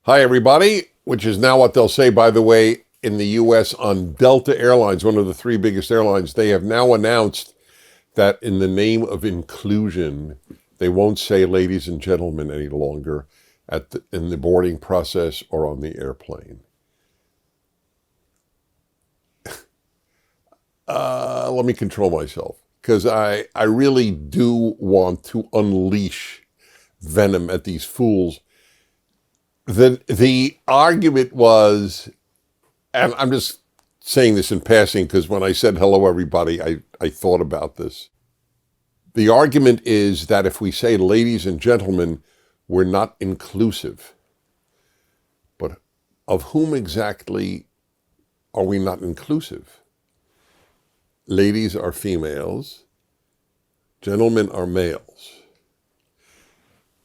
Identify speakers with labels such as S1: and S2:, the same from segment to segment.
S1: Hi, everybody, which is now what they'll say, by the way, in the U.S. on Delta Airlines, one of the three biggest airlines. They have now announced that in the name of inclusion, they won't say ladies and gentlemen any longer in the boarding process or on the airplane. Let me control myself because I really do want to unleash venom at these fools. The argument was, and I'm just saying this in passing because when I said hello, everybody, I thought about this. The argument is that if we say ladies and gentlemen, we're not inclusive. But of whom exactly are we not inclusive? Ladies are females, gentlemen are males.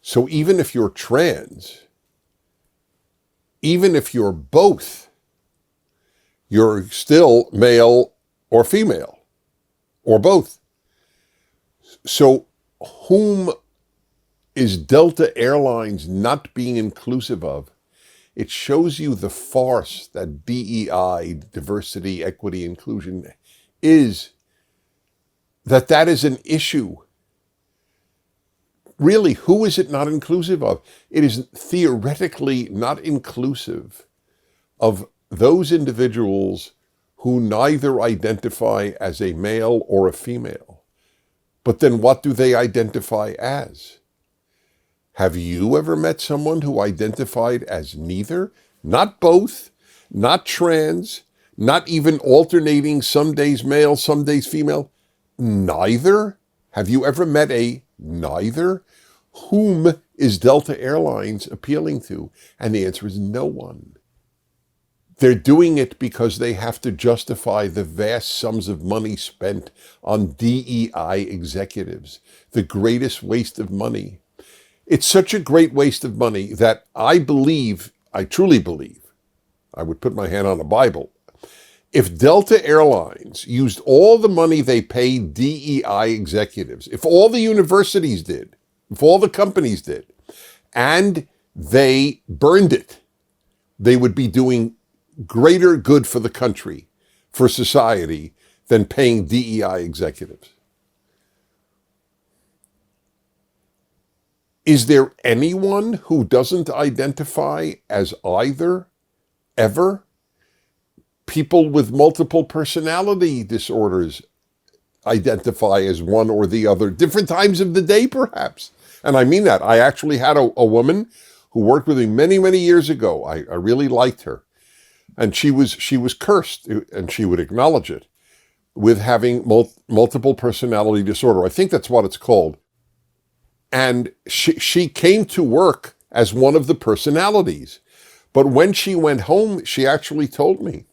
S1: So even if you're trans, even if you're both, you're still male or female, or both. So whom is Delta Airlines not being inclusive of? It shows you the farce that DEI, diversity, equity, inclusion, is, that is an issue. Really, who is it not inclusive of? It is theoretically not inclusive of those individuals who neither identify as a male or a female. But then what do they identify as? Have you ever met someone who identified as neither? Not both, not trans, not even alternating some days male, some days female. Neither? Have you ever met a neither? Whom is Delta Airlines appealing to? And the answer is no one. They're doing it because they have to justify the vast sums of money spent on DEI executives, the greatest waste of money. It's such a great waste of money that I truly believe, I would put my hand on a Bible, if Delta Airlines used all the money they pay DEI executives, if all the universities did, if all the companies did, and they burned it, they would be doing greater good for the country, for society, than paying DEI executives. Is there anyone who doesn't identify as either, ever? People with multiple personality disorders identify as one or the other, different times of the day, perhaps. And I mean that. I actually had a woman who worked with me many, many years ago. I really liked her. And she was cursed, and she would acknowledge it, with having multiple personality disorder. I think that's what it's called. And she came to work as one of the personalities. But when she went home, she actually told me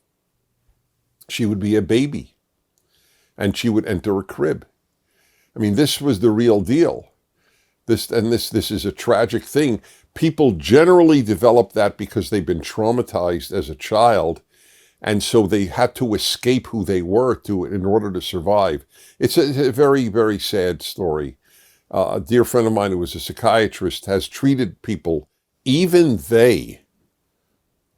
S1: she would be a baby and she would enter a crib. I mean, this was the real deal. This is a tragic thing. People generally develop that because they've been traumatized as a child, and so they had to escape who they were in order to survive. It's a very, very sad story. A dear friend of mine who was a psychiatrist has treated people, even they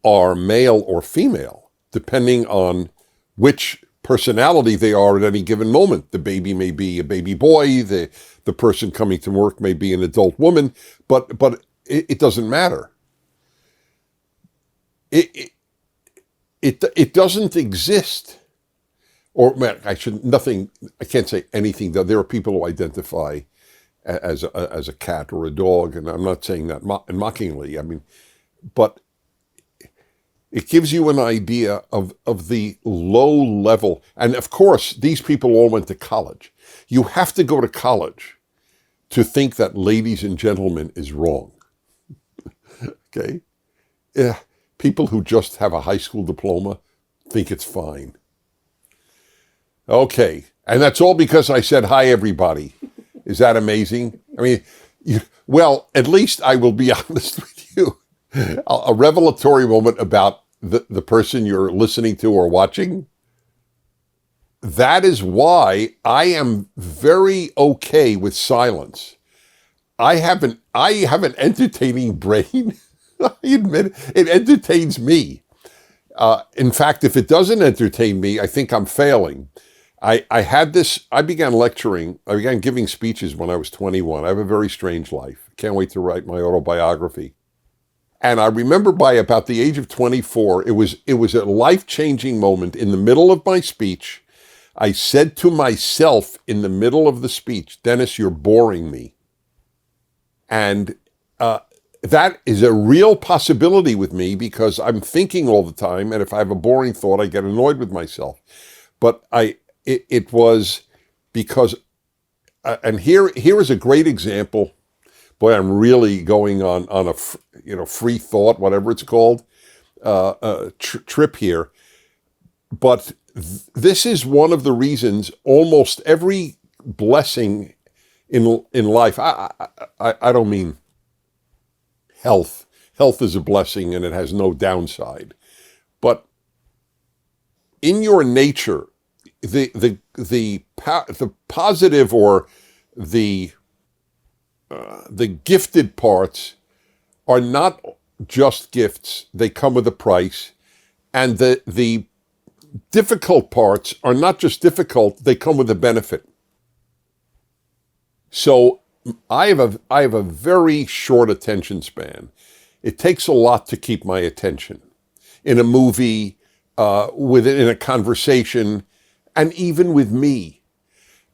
S1: are male or female, depending on which personality they are at any given moment. The baby may be a baby boy, the person coming to work may be an adult woman, but it doesn't matter. It doesn't exist. Or I can't say anything. There are people who identify as a cat or a dog, and I'm not saying that mockingly. I mean, but it gives you an idea of the low level. And of course, these people all went to college. You have to go to college to think that ladies and gentlemen is wrong. Okay? Yeah. People who just have a high school diploma think it's fine. Okay. And that's all because I said, hi, everybody. Is that amazing? I mean, well, at least I will be honest with you. A revelatory moment about the person you're listening to or watching. That is why I am very okay with silence. I have an entertaining brain. I admit it entertains me. In fact, if it doesn't entertain me, I think I'm failing. I began lecturing, I began giving speeches when I was 21. I have a very strange life. Can't wait to write my autobiography. And I remember by about the age of 24, it was a life-changing moment. In the middle of my speech, I said to myself in the middle of the speech, Dennis, you're boring me. And that is a real possibility with me because I'm thinking all the time. And if I have a boring thought, I get annoyed with myself. But it was because, and here is a great example. Boy, I'm really going on a free thought, whatever it's called, trip here. But this is one of the reasons almost every blessing in life. I don't mean health. Health is a blessing and it has no downside. But in your nature, the positive or the gifted parts are not just gifts. They come with a price. And the difficult parts are not just difficult, they come with a benefit. So I have a very short attention span. It takes a lot to keep my attention. In a movie, in a conversation, and even with me.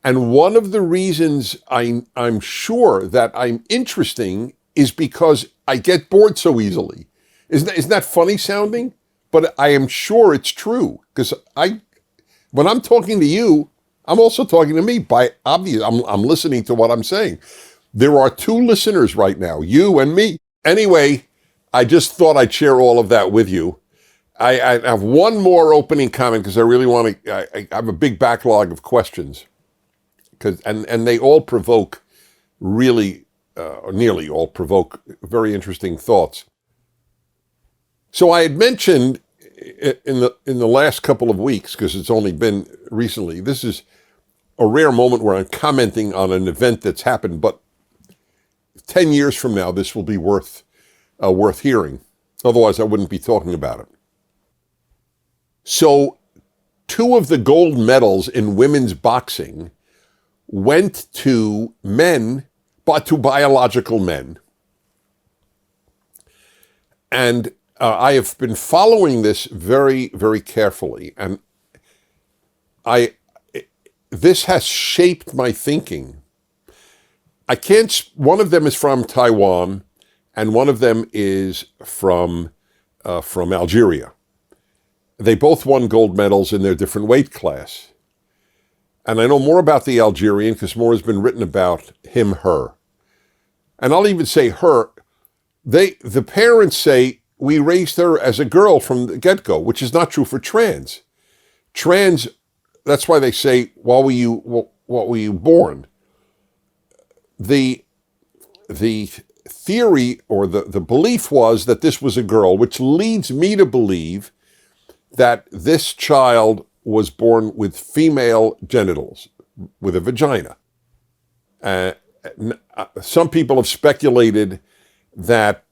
S1: And one of the reasons I'm sure that I'm interesting is because I get bored so easily. Isn't that funny sounding? But I am sure it's true because when I'm talking to you, I'm also talking to me. By obvious, I'm listening to what I'm saying. There are two listeners right now, you and me. Anyway, I just thought I'd share all of that with you. I have one more opening comment because I really want to. I have a big backlog of questions. And they all provoke really, or nearly all provoke very interesting thoughts. So I had mentioned in the last couple of weeks, because it's only been recently, this is a rare moment where I'm commenting on an event that's happened, but 10 years from now, this will be worth hearing. Otherwise, I wouldn't be talking about it. So 2 of the gold medals in women's boxing went to men, but to biological men. And I have been following this very, very carefully. And this has shaped my thinking. One of them is from Taiwan, and one of them is from Algeria. They both won gold medals in their different weight class. And I know more about the Algerian because more has been written about him, her. And I'll even say her. The parents say, we raised her as a girl from the get-go, which is not true for trans. Trans, that's why they say, what were you born? The theory or the belief was that this was a girl, which leads me to believe that this child was born with female genitals, with a vagina. Some people have speculated that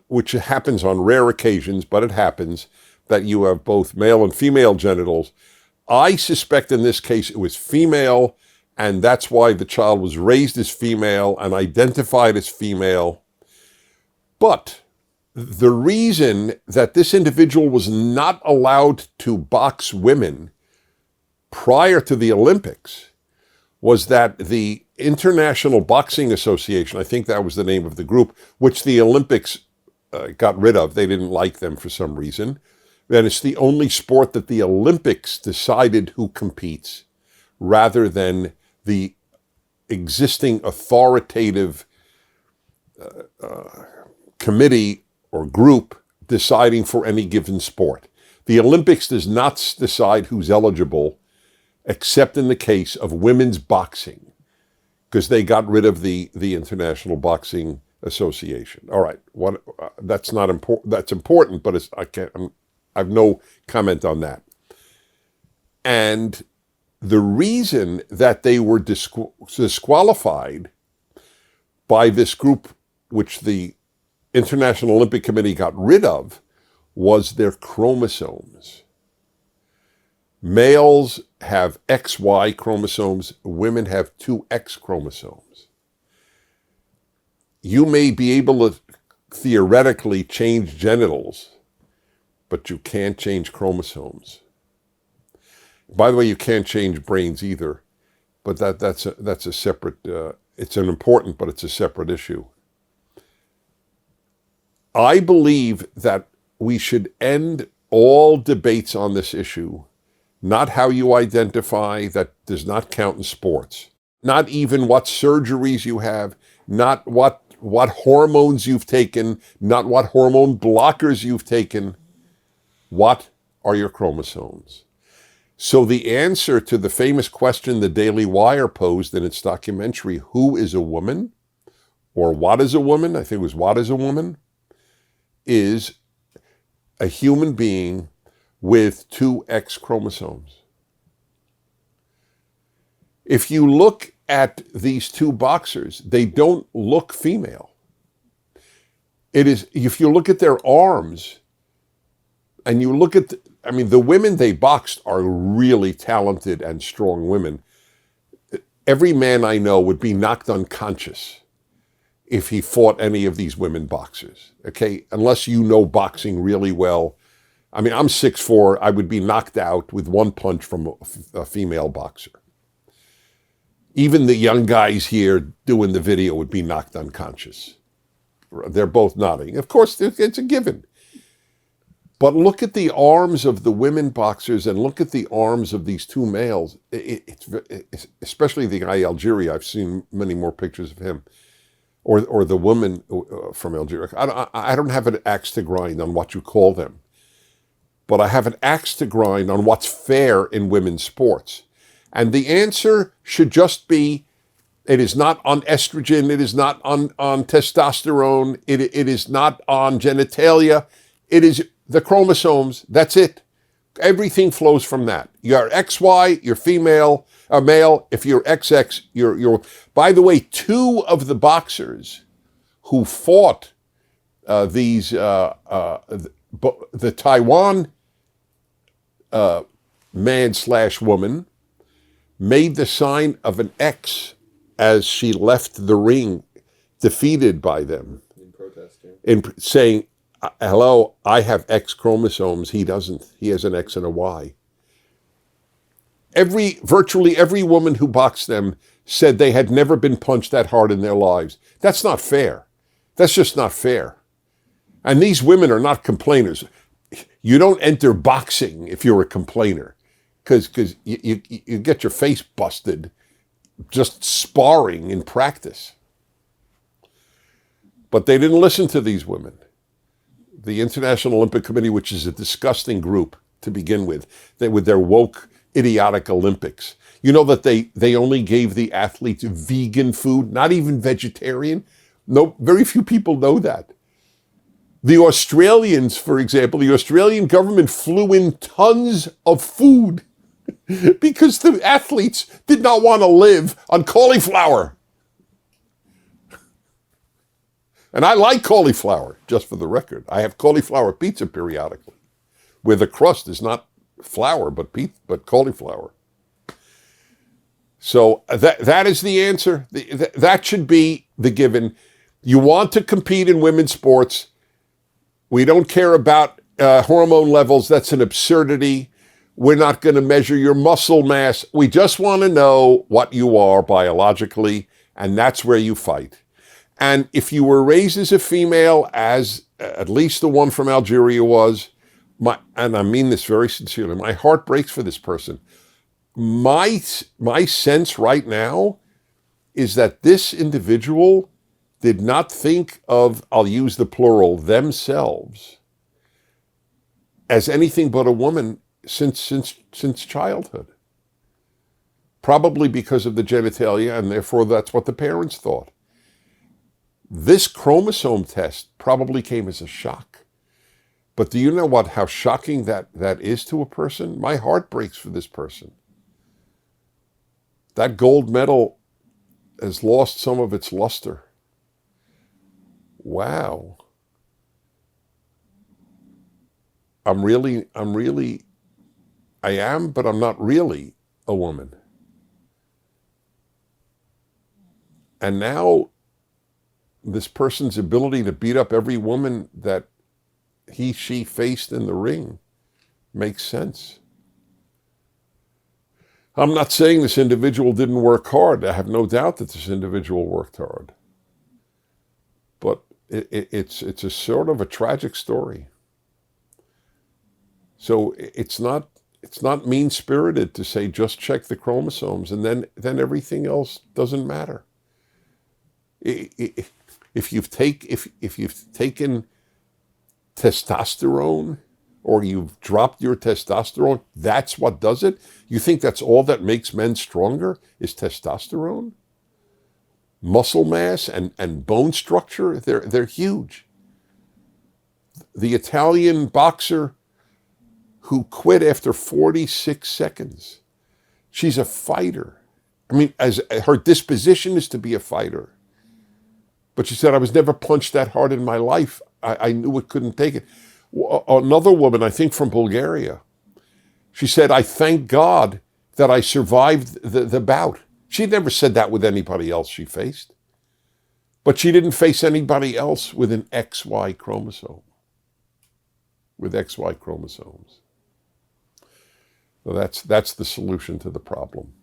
S1: which happens on rare occasions, but it happens, that you have both male and female genitals. I suspect in this case it was female, and that's why the child was raised as female and identified as female. But the reason that this individual was not allowed to box women prior to the Olympics was that the International Boxing Association, I think that was the name of the group, which the Olympics got rid of. They didn't like them for some reason. And it's the only sport that the Olympics decided who competes rather than the existing authoritative committee or group deciding for any given sport. The Olympics does not decide who's eligible except in the case of women's boxing, because they got rid of the International Boxing Association. All right, that's not important. That's important, but I have no comment on that. And the reason that they were disqualified by this group, which the International Olympic Committee got rid of was their chromosomes. Males have XY chromosomes, women have two X chromosomes. You may be able to theoretically change genitals, but you can't change chromosomes. By the way, you can't change brains either, but that's a separate, it's an important, but it's a separate issue. I believe that we should end all debates on this issue. Not how you identify, that does not count in sports. Not even what surgeries you have, not what hormones you've taken, not what hormone blockers you've taken. What are your chromosomes? So the answer to the famous question the Daily Wire posed in its documentary, Who is a Woman? Or What is a Woman? I think it was What is a Woman? Is a human being with two X chromosomes. If you look at these two boxers, they don't look female. It is, if you look at their arms and you look at, the women they boxed are really talented and strong women. Every man I know would be knocked unconscious if he fought any of these women boxers, okay? Unless you know boxing really well. I'm 6'4", I would be knocked out with one punch from a female boxer. Even the young guys here doing the video would be knocked unconscious. They're both nodding. Of course, it's a given. But look at the arms of the women boxers and look at the arms of these two males. It's especially the guy Algeria. I've seen many more pictures of him. Or the woman from Algeria. I don't have an axe to grind on what you call them. But I have an axe to grind on what's fair in women's sports. And the answer should just be, it is not on estrogen, it is not on testosterone, it is not on genitalia, it is the chromosomes, that's it. Everything flows from that. You're XY, you're female, or male. If you're XX, you're. By the way, two of the boxers who fought the Taiwan man/woman made the sign of an X as she left the ring, defeated by them. In protest, yeah. In saying, hello, I have X chromosomes, he doesn't. He has an X and a Y. Virtually every woman who boxed them said they had never been punched that hard in their lives. That's not fair. That's just not fair. And these women are not complainers. You don't enter boxing if you're a complainer, because you get your face busted just sparring in practice. But they didn't listen to these women. The International Olympic Committee, which is a disgusting group to begin with their woke, idiotic Olympics. You know that they only gave the athletes vegan food, not even vegetarian? No, very few people know that. The Australians, for example, the Australian government flew in tons of food because the athletes did not want to live on cauliflower. And I like cauliflower, just for the record. I have cauliflower pizza periodically, where the crust is not flour, but cauliflower. So that is the answer. That should be the given. You want to compete in women's sports. We don't care about hormone levels. That's an absurdity. We're not going to measure your muscle mass. We just want to know what you are biologically, and that's where you fight. And if you were raised as a female, as at least the one from Algeria was, and I mean this very sincerely, my heart breaks for this person. My sense right now is that this individual did not think of, I'll use the plural, themselves as anything but a woman since childhood. Probably because of the genitalia, and therefore that's what the parents thought. This chromosome test probably came as a shock. But do you know how shocking that is to a person? My heart breaks for this person. That gold medal has lost some of its luster. Wow. I am, but I'm not really a woman. And now this person's ability to beat up every woman that she faced in the ring makes sense. I'm not saying this individual didn't work hard. I have no doubt that this individual worked hard. But it's a sort of a tragic story. So it's not mean-spirited to say just check the chromosomes and then everything else doesn't matter. If you've taken testosterone or you've dropped your testosterone, that's what does it? You think that's all that makes men stronger is testosterone? Muscle mass and bone structure, they're huge. The Italian boxer who quit after 46 seconds, she's a fighter. I mean, as her disposition is to be a fighter. But she said, I was never punched that hard in my life. I knew it couldn't take it. Another woman, I think from Bulgaria, she said, I thank God that I survived the bout. She never said that with anybody else she faced. But she didn't face anybody else with an XY chromosome. With XY chromosomes. So that's the solution to the problem.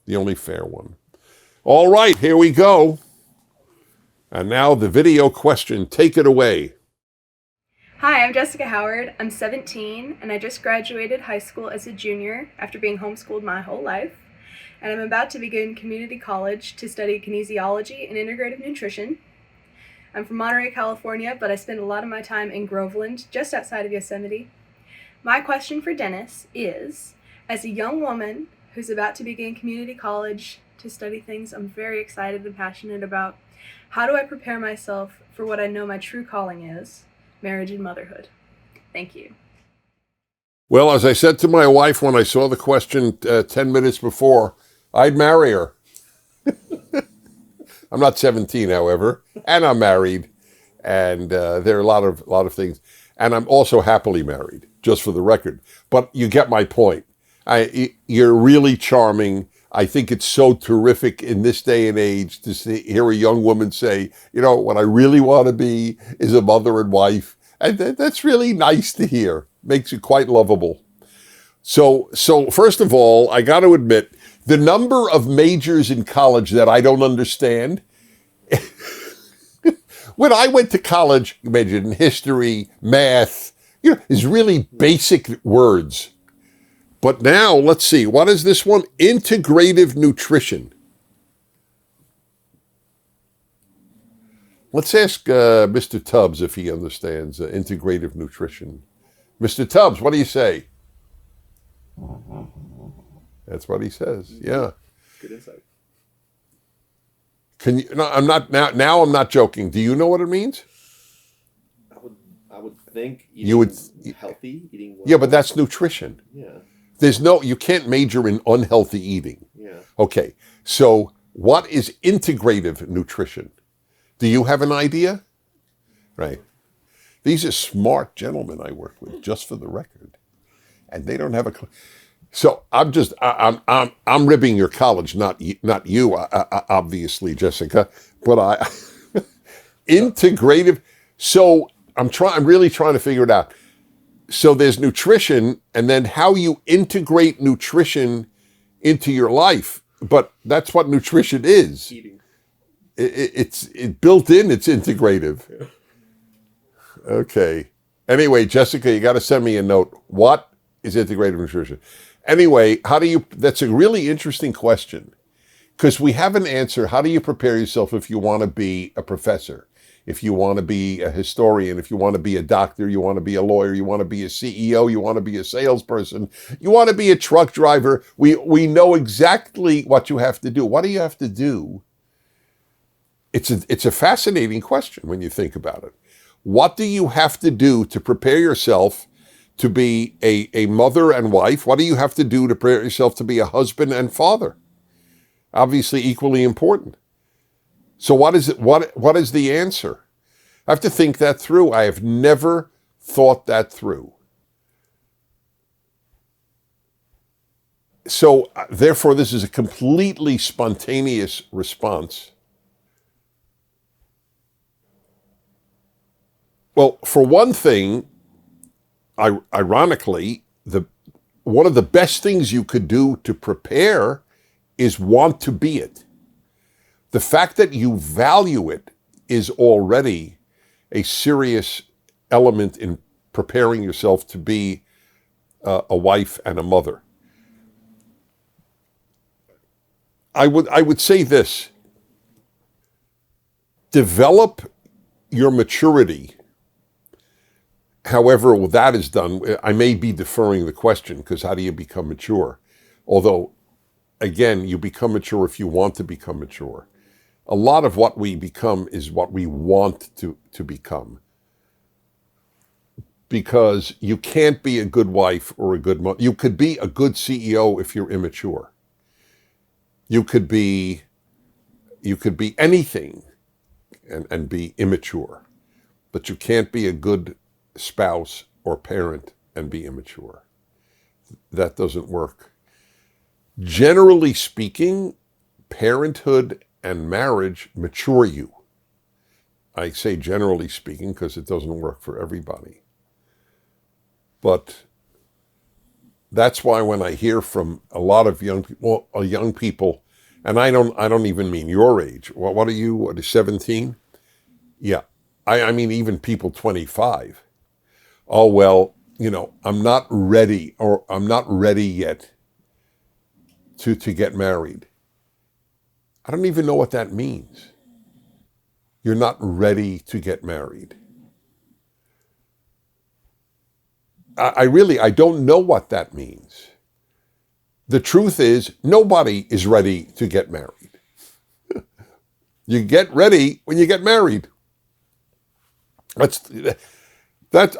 S1: The only fair one. All right, here we go. And now the video question. Take it away.
S2: Hi, I'm Jessica Howard. I'm 17, and I just graduated high school as a junior after being homeschooled my whole life. And I'm about to begin community college to study kinesiology and integrative nutrition. I'm from Monterey, California, but I spend a lot of my time in Groveland, just outside of Yosemite. My question for Dennis is, as a young woman who's about to begin community college to study things I'm very excited and passionate about, how do I prepare myself for what I know my true calling is, marriage and motherhood? Thank you.
S1: Well, as I said to my wife when I saw the question 10 minutes before, I'd marry her. I'm not 17, however, and I'm married, and there are a lot of things. And I'm also happily married, just for the record. But you get my point. You're really charming. I think it's so terrific in this day and age to hear a young woman say, you know, what I really want to be is a mother and wife. And that's really nice to hear. Makes you quite lovable. So first of all, I got to admit, the number of majors in college that I don't understand. When I went to college, I majored in history, math, is really basic words. But now, let's see, what is this one? Integrative nutrition. Let's ask Mr. Tubbs if he understands integrative nutrition. Mr. Tubbs, what do you say? That's what he says. Yeah.
S3: Good insight.
S1: Can you? No, I'm not now. I'm not joking. Do you know what it means?
S3: I would think eating healthy, eating well.
S1: Yeah, but that's nutrition.
S3: Yeah.
S1: You can't major in unhealthy eating.
S3: Yeah.
S1: Okay. So what is integrative nutrition? Do you have an idea? Right. These are smart gentlemen I work with, just for the record, and they don't have a clue. So I'm ribbing your college, not you, obviously, Jessica. But integrative. So I'm really trying to figure it out. So there's nutrition, and then how you integrate nutrition into your life. But that's what nutrition is.
S3: Eating.
S1: It's built in. It's integrative. Yeah. Okay. Anyway, Jessica, you got to send me a note. What is integrative nutrition? Anyway, that's a really interesting question, because we have an answer. How do you prepare yourself if you want to be a professor, if you want to be a historian, if you want to be a doctor, you want to be a lawyer, you want to be a CEO, you want to be a salesperson, you want to be a truck driver? We know exactly what you have to do. What do you have to do? It's a fascinating question when you think about it. What do you have to do to prepare yourself to be a mother and wife? What do you have to do to prepare yourself to be a husband and father? Obviously equally important. So what is it? What is the answer? I have to think that through. I have never thought that through. So therefore, this is a completely spontaneous response. Well, for one thing, ironically, one of the best things you could do to prepare is want to be it. The fact that you value it is already a serious element in preparing yourself to be a wife and a mother. I would say this: develop your maturity. However that is done, I may be deferring the question, because how do you become mature? Although, again, you become mature if you want to become mature. A lot of what we become is what we want to become. Because you can't be a good wife or a good mother. You could be a good CEO if you're immature. You could be anything and be immature. But you can't be a good spouse or parent and be immature. That doesn't work. Generally speaking, parenthood and marriage mature you. I say generally speaking because it doesn't work for everybody. But that's why when I hear from a lot of young people, and I don't even mean your age. What are you? What is 17? Yeah, I mean even people 25. Oh, well, I'm not ready, or I'm not ready yet to get married. I don't even know what that means. You're not ready to get married. I don't know what that means. The truth is, nobody is ready to get married. You get ready when you get married. That's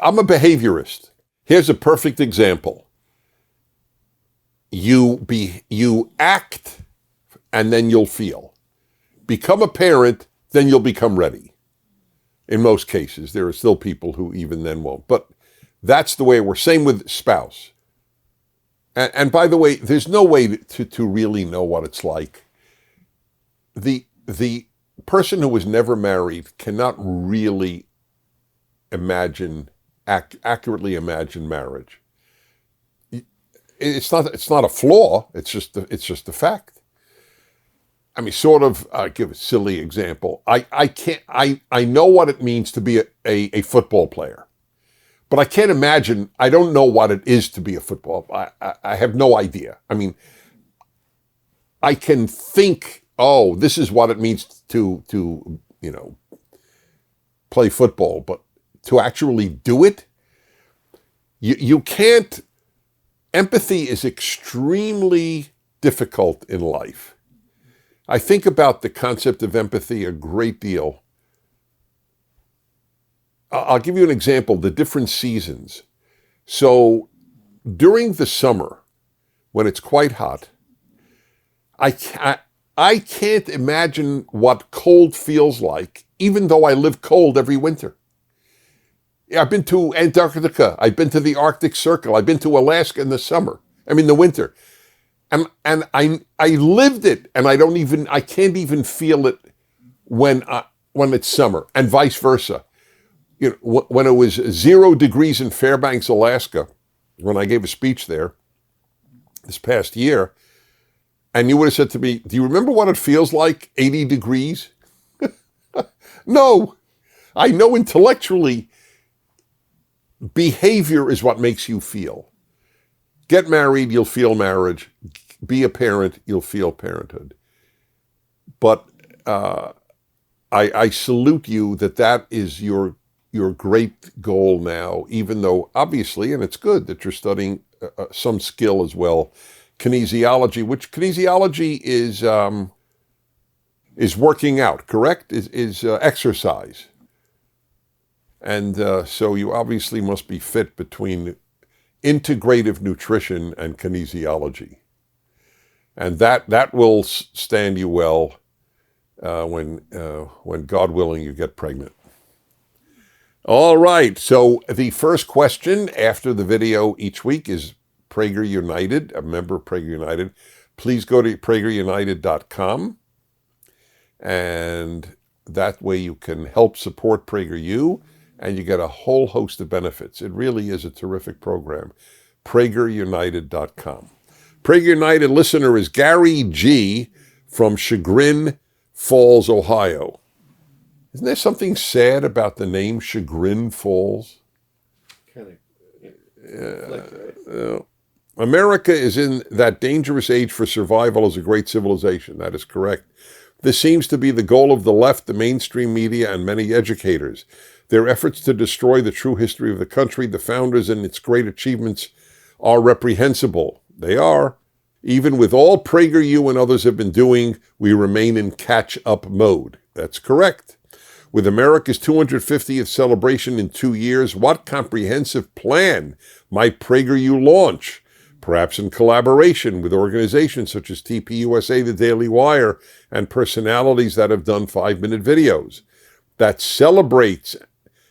S1: I'm a behaviorist. Here's a perfect example. You act, and then you'll feel. Become a parent, then you'll become ready. In most cases, there are still people who even then won't. But that's the way we're. Same with spouse. And by the way, there's no way to really know what it's like. The person who was never married cannot really accurately imagine marriage. It's not a flaw. It's just a fact. I mean, sort of. Give a silly example. I know what it means to be a football player, but I can't imagine. I don't know what it is to be a football. I have no idea. I mean, I can think, oh, this is what it means to play football, but to actually do it, you can't. Empathy is extremely difficult in life. I think about the concept of empathy a great deal. I'll give you an example, the different seasons. So during the summer, when it's quite hot, I can't imagine what cold feels like, even though I live cold every winter. I've been to Antarctica. I've been to the Arctic Circle. I've been to Alaska in the winter. And I lived it, and I can't even feel it when it's summer, and vice versa. When it was 0 degrees in Fairbanks, Alaska, when I gave a speech there this past year, and you would have said to me, do you remember what it feels like, 80 degrees? No, I know intellectually behavior is what makes you feel. Get married, you'll feel marriage. Be a parent, you'll feel parenthood. But I salute you that is your great goal now, even though obviously, and it's good that you're studying some skill as well, kinesiology, which kinesiology is working out, correct? Is exercise. And so you obviously must be fit between integrative nutrition and kinesiology. And that will stand you well when God willing, you get pregnant. All right, so the first question after the video each week is PragerUnited, a member of PragerUnited, please go to PragerUnited.com, and that way you can help support PragerU, and you get a whole host of benefits. It really is a terrific program. PragerUnited.com. PragerUnited listener is Gary G. from Chagrin Falls, Ohio. Isn't there something sad about the name Chagrin Falls?
S3: Kind of.
S1: America is in that dangerous age for survival as a great civilization. That is correct. This seems to be the goal of the left, the mainstream media, and many educators. Their efforts to destroy the true history of the country, the founders, and its great achievements are reprehensible. They are. Even with all PragerU and others have been doing, we remain in catch-up mode. That's correct. With America's 250th celebration in 2 years, what comprehensive plan might PragerU launch? Perhaps in collaboration with organizations such as TPUSA, The Daily Wire, and personalities that have done 5-minute videos that celebrates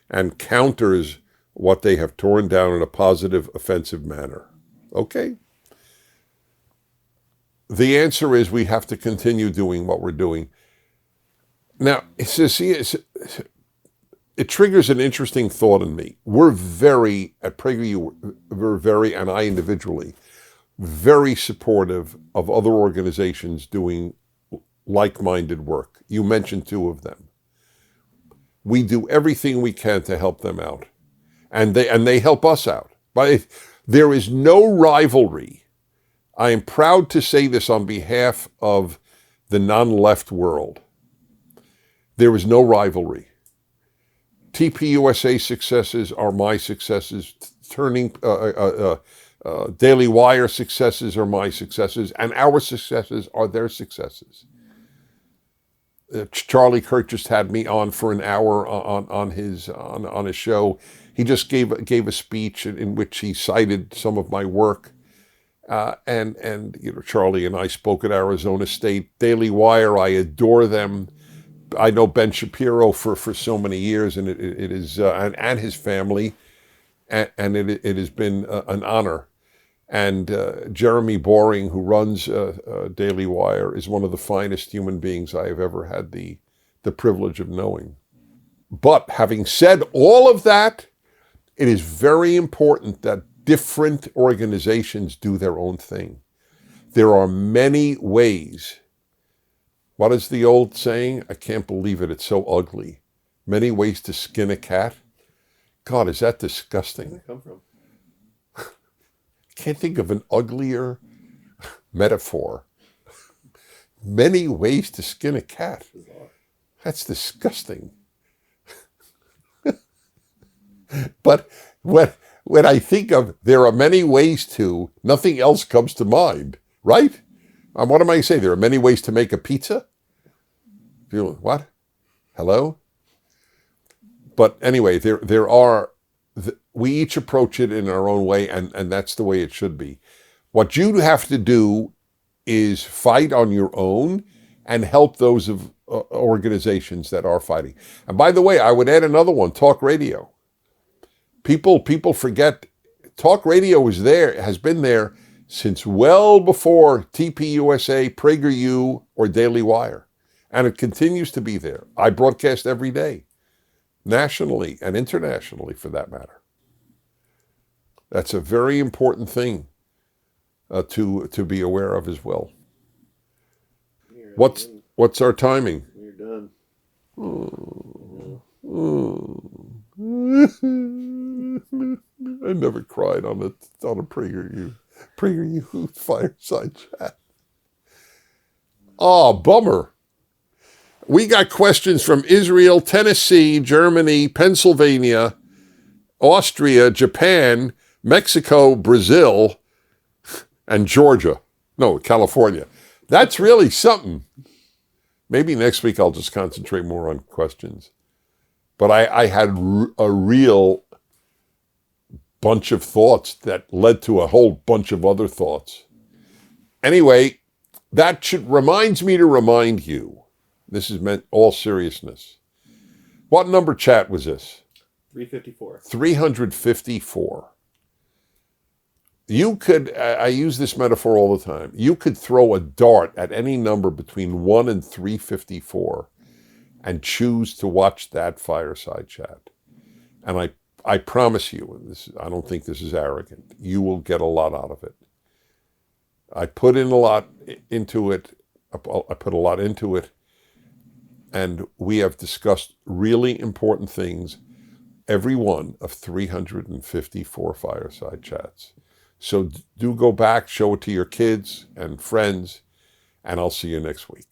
S1: and counters what they have torn down in a positive, offensive manner. Okay? The answer is we have to continue doing what we're doing. Now, it triggers an interesting thought in me. We're very, at PragerU, and I individually, very supportive of other organizations doing like-minded work. You mentioned 2 of them. We do everything we can to help them out. And they help us out. But there is no rivalry. I am proud to say this on behalf of the non-left world. There is no rivalry. TPUSA successes are my successes. Daily Wire successes are my successes, and our successes are their successes. Charlie Kirk just had me on for an hour on his show. He just gave a speech in which he cited some of my work, and Charlie and I spoke at Arizona State. Daily Wire, I adore them. I know Ben Shapiro for so many years, and it is and his family, and it has been an honor. And Jeremy Boring, who runs Daily Wire, is one of the finest human beings I have ever had the privilege of knowing. But having said all of that, it is very important that different organizations do their own thing. There are many ways. What is the old saying? I can't believe it. It's so ugly. Many ways to skin a cat. God, is that disgusting?
S3: Where did that come from?
S1: Can't think of an uglier metaphor. Many ways to skin a cat. That's disgusting. But when I think of there are many ways to, nothing else comes to mind, right? What am I saying? There are many ways to make a pizza? What? Hello? But anyway, there are, we each approach it in our own way, and that's the way it should be. What you have to do is fight on your own and help those of organizations that are fighting. And by the way, I would add another one, talk radio. People forget, talk radio has been there since well before TPUSA, PragerU, or Daily Wire. And it continues to be there. I broadcast every day, nationally and internationally for that matter. That's a very important thing to be aware of as well. What's our timing?
S3: We're done.
S1: I never cried on a PragerU Fireside chat. Oh, bummer. We got questions from Israel, Tennessee, Germany, Pennsylvania, Austria, Japan, Mexico, Brazil, and Georgia. No, California. That's really something. Maybe next week I'll just concentrate more on questions. But I had a real bunch of thoughts that led to a whole bunch of other thoughts. Anyway, that reminds me to remind you, this is meant all seriousness. What number chat was this?
S3: 354.
S1: 354. You could, I use this metaphor all the time. You could throw a dart at any number between 1 and 354 and choose to watch that fireside chat. And I promise you, and this, I don't think this is arrogant, you will get a lot out of it. I put in a lot into it. I put a lot into it. And we have discussed really important things every one of 354 fireside chats. So do go back, show it to your kids and friends, and I'll see you next week.